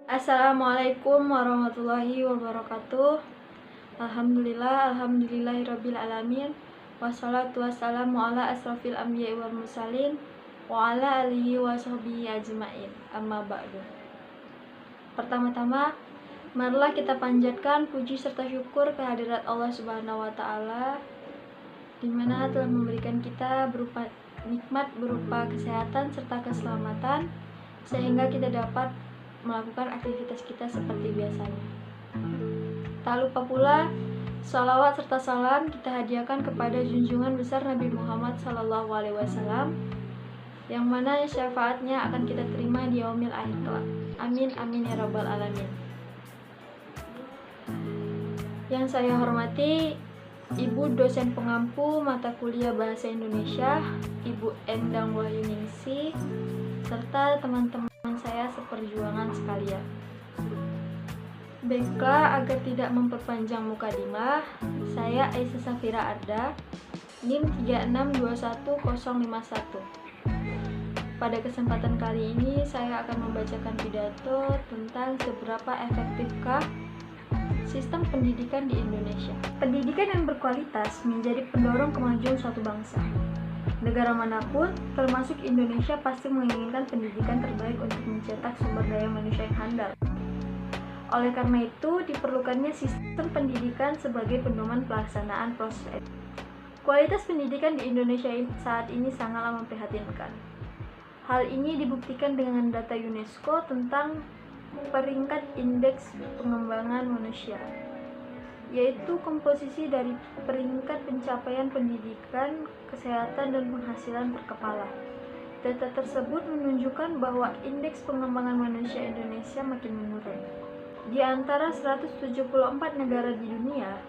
Assalamualaikum warahmatullahi wabarakatuh. Alhamdulillahirabbil alamin. Wassalatu wassalamu ala asrofil anbiya'i wal mursalin wa ala alihi wa sahbihi ajmain. Amma ba'du. Pertama-tama, marilah kita panjatkan puji serta syukur kehadirat Allah Subhanahu wa taala di mana telah memberikan kita berupa nikmat berupa kesehatan serta keselamatan sehingga kita dapat melakukan aktivitas kita seperti biasanya. Tak lupa pula, salawat serta salam kita hadiahkan kepada junjungan besar Nabi Muhammad SAW, yang mana syafaatnya akan kita terima di yaumil akhir kelak. Amin amin ya rabbal alamin. Yang saya hormati Ibu dosen pengampu mata kuliah Bahasa Indonesia, Ibu Endang Wahyuningsih, serta teman-teman saya seperjuangan sekalian. Baiklah, agar tidak memperpanjang mukadimah, saya Aisyah Safira Arda, NIM 3621051. Pada kesempatan kali ini saya akan membacakan pidato tentang seberapa efektifkah sistem pendidikan di Indonesia. Pendidikan yang berkualitas menjadi pendorong kemajuan suatu bangsa. Negara manapun, termasuk Indonesia, pasti menginginkan pendidikan terbaik untuk mencetak sumber daya manusia yang handal. Oleh karena itu, diperlukannya sistem pendidikan sebagai pedoman pelaksanaan proses edukasi. Kualitas pendidikan di Indonesia saat ini sangatlah memprihatinkan. Hal ini dibuktikan dengan data UNESCO tentang peringkat indeks pengembangan manusia, yaitu komposisi dari peringkat pencapaian pendidikan, kesehatan, dan penghasilan per kepala. Data tersebut menunjukkan bahwa indeks pengembangan manusia Indonesia makin menurun. Di antara 174 negara di dunia,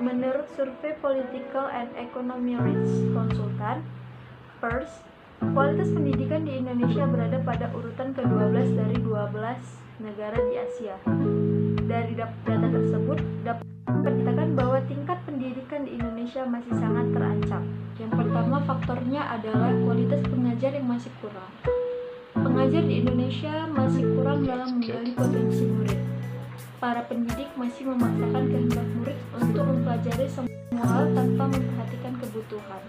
menurut survei Political and Economic Research Consultant, PERS, kualitas pendidikan di Indonesia berada pada urutan ke-12 dari 12 negara di Asia. Dari data tersebut dapat dikatakan bahwa tingkat pendidikan di Indonesia masih sangat terancam. Yang pertama, faktornya adalah kualitas pengajar yang masih kurang. Pengajar di Indonesia masih kurang dalam menggali potensi murid. Para pendidik masih memaksakan kehendak murid untuk mempelajari semua hal tanpa memperhatikan kebutuhan,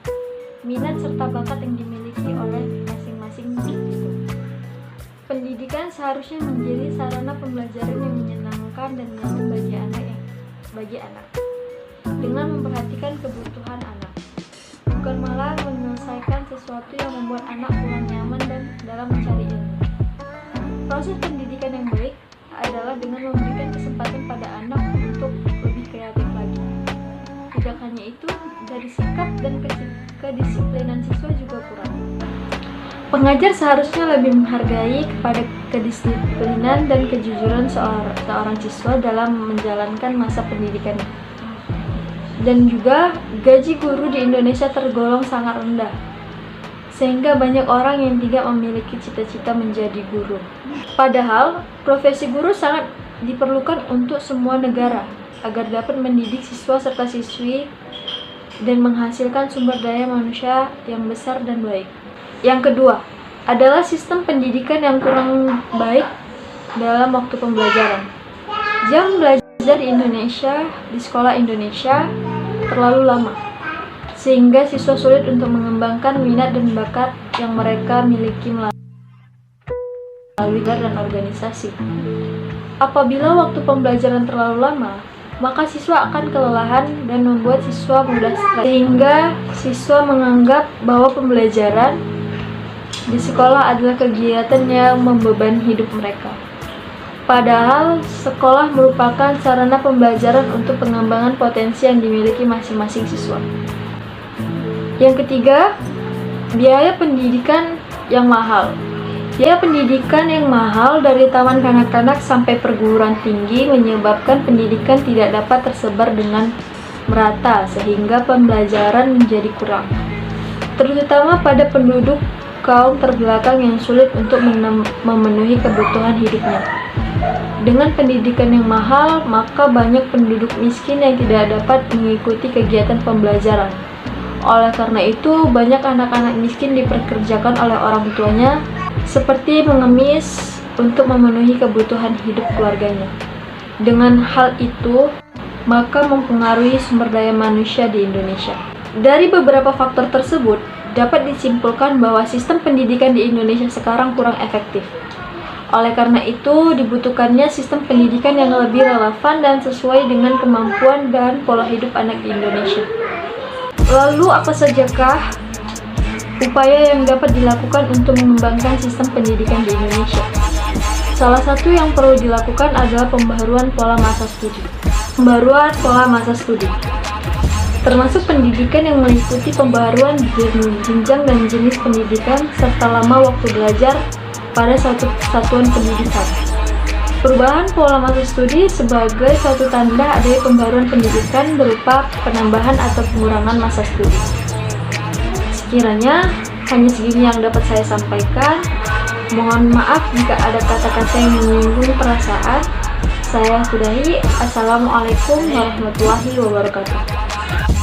minat serta bakat yang dimiliki oleh masing-masing murid itu. Pendidikan seharusnya menjadi sarana pembelajaran yang menyenangkan dan nyaman bagi anak, dengan memperhatikan kebutuhan anak, bukan malah menyelesaikan sesuatu yang membuat anak kurang nyaman dan dalam mencari ilmu. Proses pendidikan yang baik adalah dengan memberikan kesempatan pada anak untuk lebih kreatif lagi. Tidak hanya itu, dari sikap dan kedisiplinan siswa juga kurang. Pengajar seharusnya lebih menghargai kepada kedisiplinan dan kejujuran seorang siswa dalam menjalankan masa pendidikan. Dan juga gaji guru di Indonesia tergolong sangat rendah, sehingga banyak orang yang tidak memiliki cita-cita menjadi guru. Padahal, profesi guru sangat diperlukan untuk semua negara agar dapat mendidik siswa serta siswi dan menghasilkan sumber daya manusia yang besar dan baik. Yang kedua, adalah sistem pendidikan yang kurang baik dalam waktu pembelajaran. Jam belajar di Indonesia, di sekolah Indonesia, terlalu lama, sehingga siswa sulit untuk mengembangkan minat dan bakat yang mereka miliki melalui dan organisasi. Apabila waktu pembelajaran terlalu lama, maka siswa akan kelelahan dan membuat siswa mudah stres, sehingga siswa menganggap bahwa pembelajaran di sekolah adalah kegiatan yang membebani hidup mereka. Padahal, sekolah merupakan sarana pembelajaran untuk pengembangan potensi yang dimiliki masing-masing siswa. Yang ketiga, biaya pendidikan yang mahal. Biaya pendidikan yang mahal dari taman kanak-kanak sampai perguruan tinggi menyebabkan pendidikan tidak dapat tersebar dengan merata, sehingga pembelajaran menjadi kurang, terutama pada penduduk kaum terbelakang yang sulit untuk memenuhi kebutuhan hidupnya. Dengan pendidikan yang mahal, maka banyak penduduk miskin yang tidak dapat mengikuti kegiatan pembelajaran. Oleh karena itu, banyak anak-anak miskin diperkerjakan oleh orang tuanya, seperti mengemis, untuk memenuhi kebutuhan hidup keluarganya. Dengan hal itu, maka mempengaruhi sumber daya manusia di Indonesia. Dari beberapa faktor tersebut, dapat disimpulkan bahwa sistem pendidikan di Indonesia sekarang kurang efektif. Oleh karena itu, dibutuhkannya sistem pendidikan yang lebih relevan dan sesuai dengan kemampuan dan pola hidup anak di Indonesia. Lalu, apa sajakah upaya yang dapat dilakukan untuk mengembangkan sistem pendidikan di Indonesia? Salah satu yang perlu dilakukan adalah pembaharuan pola masa studi. Pembaharuan pola masa studi termasuk pendidikan yang meliputi pembaharuan jenjang dan jenis pendidikan serta lama waktu belajar pada suatu satuan pendidikan. Perubahan pola masa studi sebagai suatu tanda adanya pembaharuan pendidikan berupa penambahan atau pengurangan masa studi. Sekiranya hanya segini yang dapat saya sampaikan. Mohon maaf jika ada kata-kata yang menyinggung perasaan. Saya sudahi. Assalamualaikum warahmatullahi wabarakatuh.